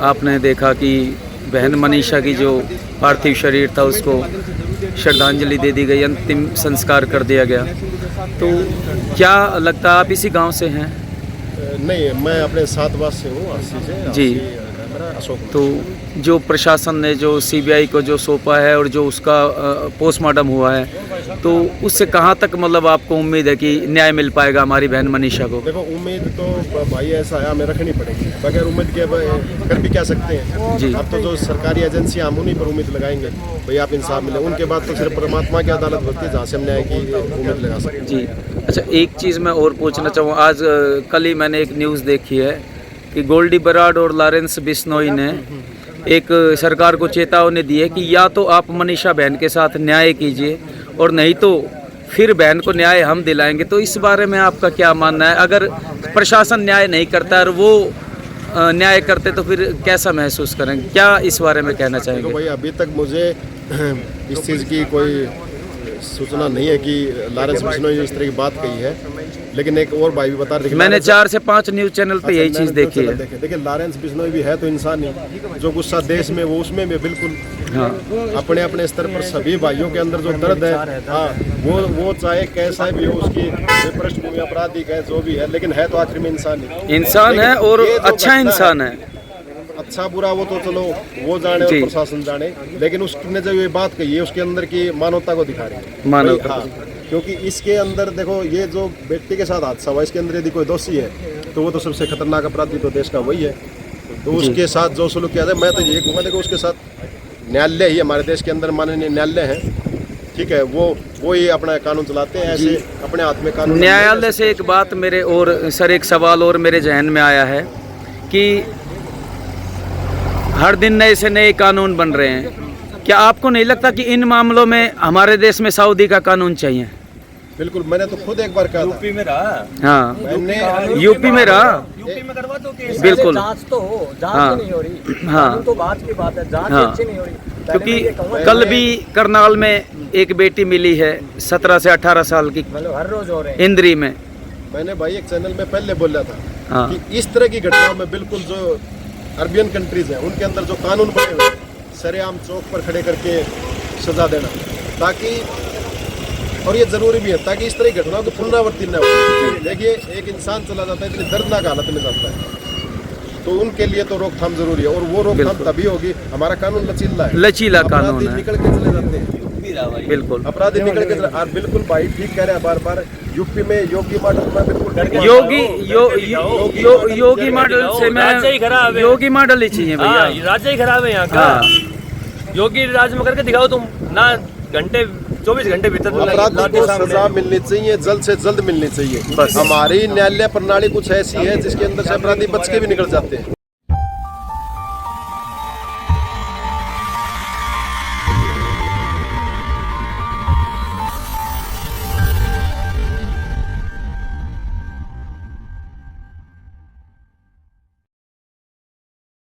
आपने देखा कि बहन मनीषा की जो पार्थिव शरीर था उसको श्रद्धांजलि दे दी गई, अंतिम संस्कार कर दिया गया। तो क्या लगता है, आप इसी गांव से हैं? नहीं, मैं अपने सातवास से हूँ, अस्सी से। जी। अशोक। तो जो प्रशासन ने जो सीबीआई को जो सौंपा है और जो उसका पोस्टमार्टम हुआ है, तो उससे कहाँ तक मतलब आपको उम्मीद है कि न्याय मिल पाएगा हमारी बहन मनीषा को? देखो, उम्मीद तो भाई ऐसा है, हमें रखनी पड़ेगी। बगैर उम्मीद के कर भी क्या सकते हैं जी। अब तो जो सरकारी एजेंसियां, हम उन्हीं पर उम्मीद लगाएंगे भाई आप इंसाफ मिले। उनके बाद तो सिर्फ परमात्मा की अदालत होती है जहाँ से हम न्याय की उम्मीद लगा सकते हैं। जी। अच्छा, एक चीज़ मैं और पूछना चाहूँ, आज कल ही मैंने एक न्यूज़ देखी है कि गोल्डी बराड़ और लॉरेंस बिश्नोई ने एक सरकार को चेतावनी दी है कि या तो आप मनीषा बहन के साथ न्याय कीजिए और नहीं तो फिर बहन को न्याय हम दिलाएंगे। तो इस बारे में आपका क्या मानना है? अगर प्रशासन न्याय नहीं करता और वो न्याय करते तो फिर कैसा महसूस करेंगे? क्या इस बारे में कहना चाहेंगे? देखो भाई, अभी तक मुझे इस चीज़ की कोई सूचना नहीं है कि लॉरेंस बिश्नोई ने इस तरह की बात कही है, लेकिन एक और भाई भी बता रहे थे। मैंने 4 से 5 न्यूज़ चैनल पे यही चीज़ देखी है। देखिए, लॉरेंस बिश्नोई भी है तो इंसान ही, जो गुस्सा देश में वो उसमें भी बिल्कुल। हाँ। अपने अपने स्तर पर सभी भाइयों के अंदर जो दर्द है, हाँ, वो चाहे कैसा भी हो, उसकी पृष्ठभूमि आपराधिक है जो भी है, लेकिन है तो आखिर में इंसान है और अच्छा इंसान है। अच्छा बुरा वो तो चलो वो जाने और प्रशासन जाने, लेकिन उसने जब ये बात कही है उसके अंदर की मानवता को दिखा रही है। मानवता। हाँ, क्योंकि इसके अंदर देखो, ये जो व्यक्ति के साथ हादसा हुआ, इसके अंदर यदि कोई दोषी है तो वो तो सबसे खतरनाक अपराधी तो देश का वही है। तो उसके साथ जो सलूक किया जाए, मैं तो ये कहूँगा, देखो उसके साथ न्यायालय ही हमारे देश के अंदर माननीय न्यायालय है, ठीक है, वो ही अपना कानून चलाते हैं, ऐसे अपने हाथ में कानून। न्यायालय से एक बात मेरे और सर, एक सवाल और मेरे जहन में आया है कि हर दिन नए से नए कानून बन रहे हैं। क्या आपको नहीं लगता कि इन मामलों में हमारे देश में सऊदी का कानून चाहिए? बिल्कुल, मैंने तो खुद एक बार कहा यूपी में रहा। हाँ, मैंने यूपी में रहा। यूपी में करवा दो केस। बिल्कुल। जांच तो हो, जांच हाँ। नहीं हो रही। हाँ। तो बात की बात है, जांच हाँ। अच्छी नहीं हो रही। क्योंकि कल भी करनाल में एक बेटी मिली है 17 से 18 साल की, मतलब हर रोज हो रहे हैं। इंद्री में। मैंने भाई एक चैनल में पहले बोला था हाँ। कि इस तरह की घटनाओं में बिल्कुल जो अरबियन कंट्रीज हैं उनके अंदर जो कानून बने हुए हैं, सरेआम चौक पर खड़े करके सजा देना, ताकि, और ये जरूरी भी है ताकि इस तरह की घटनाओं को पुनरावृत्ति न हो। देखिए, एक इंसान चला जाता है इतनी दर्दनाक हालत में जाता है, तो उनके लिए तो रोकथाम जरूरी है, और वो रोकथाम तभी होगी, हमारा कानून लचीला है, लचीला कानून है। निकल के चले जाते हैं, बिल्कुल अपराधी निकल के चले। और बिल्कुल भाई ठीक कह रहे हैं, बार बार यूपी में योगी मॉडल में बिल्कुल योगी मॉडल से मैं योगी मॉडल ही चाहिए भैया। राज्य ही खराब है यहाँ का। योगी राज में करके दिखाओ तुम ना, घंटे 24 घंटे भीतर अपराधी को सजा मिलनी चाहिए, जल्द से जल्द मिलनी चाहिए। हमारी न्यायालय प्रणाली कुछ ऐसी है जिसके अंदर से अपराधी बच के भी निकल जाते हैं।